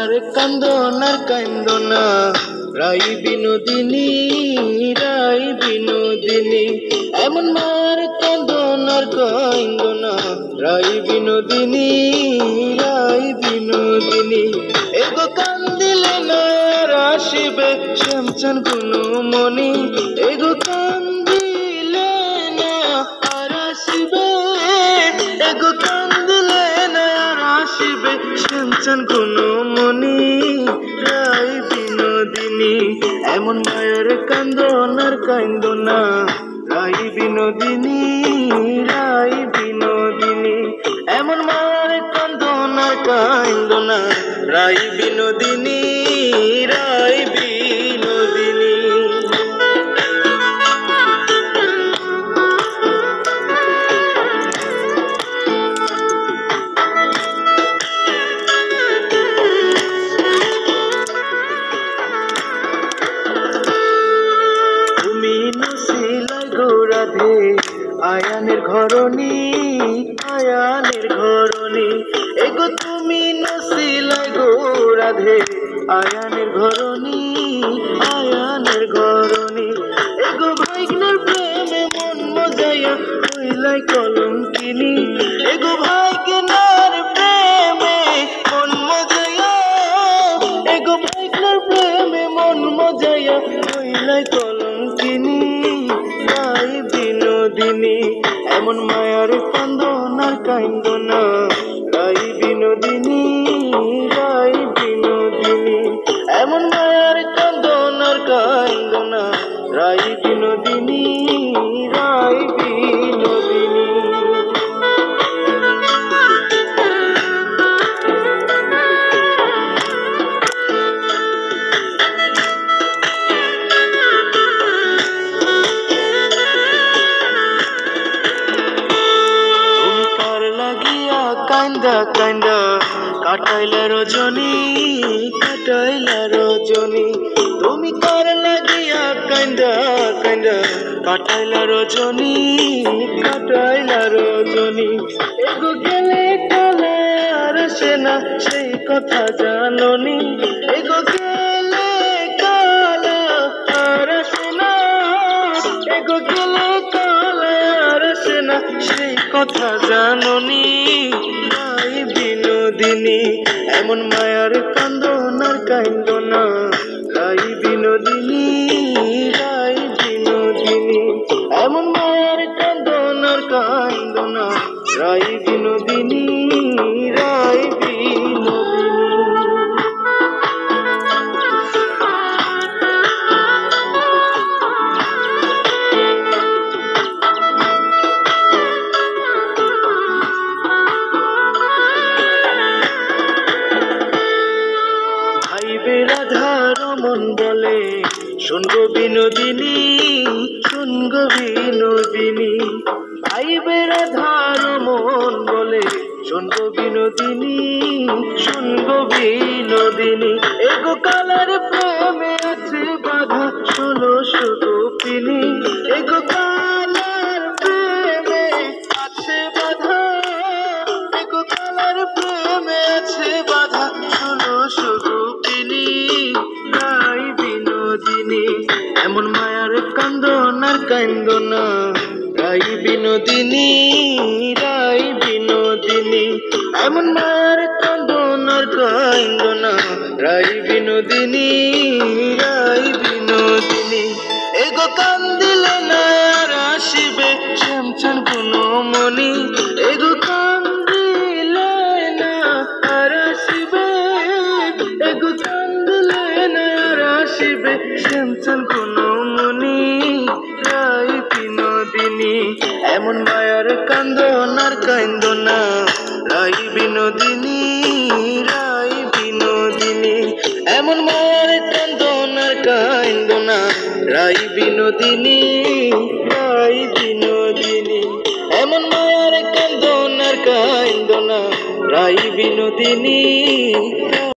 মায়ার কান্দনার কান্দনা রাই বিনোদিনী রাই বিনোদিনী এমন মায়ার কান্দনার কান্দনা রাই বিনোদিনী রাই বিনোদিনী এগো কান্দিলে না আর আসিবে শ্যামচান কোনো মনি এগো কান্দিলে না আর আসিবে এগো কান্দিলে না আর আসিবে শ্যামচান কোনো মনি রাই বিনোদিনী এমন মায়ের কান্দনার কান্দনা রাই বিনোদিনী রাই বিনোদিনী এমন মায়ের কান্দনার কান্দনা রাই বিনোদিনী রাই বিনোদিনী রাধে আয়ানের ঘরণী আয়ানের ঘরণী এগো তুমি নসিলাই গো রাধে আয়ানের ঘরণী আয়ানের ঘরণী এগো ভাইগনার প্রেমে মন মজাইয়া হইলাই কলঙ্কিনী এগো ভাইগনার প্রেমে মন মজাইয়া এগো ভাইগনার প্রেমে মন মজাইয়া হইলাই কলঙ্কিনী রাই বিনোদিনী এমন মায়ার কান্দনার কান্দনা রাই বিনোদিনী রাই বিনোদিনী এমন মায়ার কান্দনার কান্দনা রাই বিনোদিনী রাই বিনোদিনী কান্দা কান্দা কাটাইলা রজনী কাটাইলা রজনী তুমি কার লাগিয়া কান্দা কান্দা কাটাইলা রজনী কাটাইলা রজনী এগো গেলে কালে আর সেনা সেই কথা জাননি এগো গেলে কালে আর সেনা এগো গেলে কালে আর সেনা সেই কথা জাননি রাই বিনোদিনী এমন মায়ার কান্দনার কান্দনা রাই বিনোদিনী রাই বিনোদিনী এমন মায়ার কান্দনার কান্দনা রাই বিনোদিনী রাই বিনোদিনী রাধার মন বলে শুনগো বিনোদিনী শুনগো বিনোদিনী ভাইবে রাধার মন বলে শুনগো বিনোদিনী শুনগো বিনোদিনী এগো কালার প্রেমে আছে বাধা 1600 গোপিনী এগো কালার প্রেমে আছে বাধা এগো কালার প্রেমে আছে বাধা 1600 গোপিনী রাই বিনোদিনী এমন মায়ার কান্দনার কান্দনা রাই বিনোদিনী রাই বিনোদিনী এমন মায়ার কান্দনার কান্দনা রাই বিনোদিনী রাই বিনোদিনী এগো কান্দিলে না আর আসিবে শ্যামচান কোনো মনি এগো কান্দিলে না আর আসিবে এগো কান্দিলে না আর আসিবে শ্যামচান কোনো মনি রাই বিনোদিনী এমন মায়ার কান্দনার কান্দনা রাই বিনোদিনী রাই বিনোদিনী এমন মায়ার কান্দনার কান্দনা রাই বিনোদিনী রাই বিনোদিনী এমন মায়ার কান্দনার কান্দনা রাই বিনোদিনী।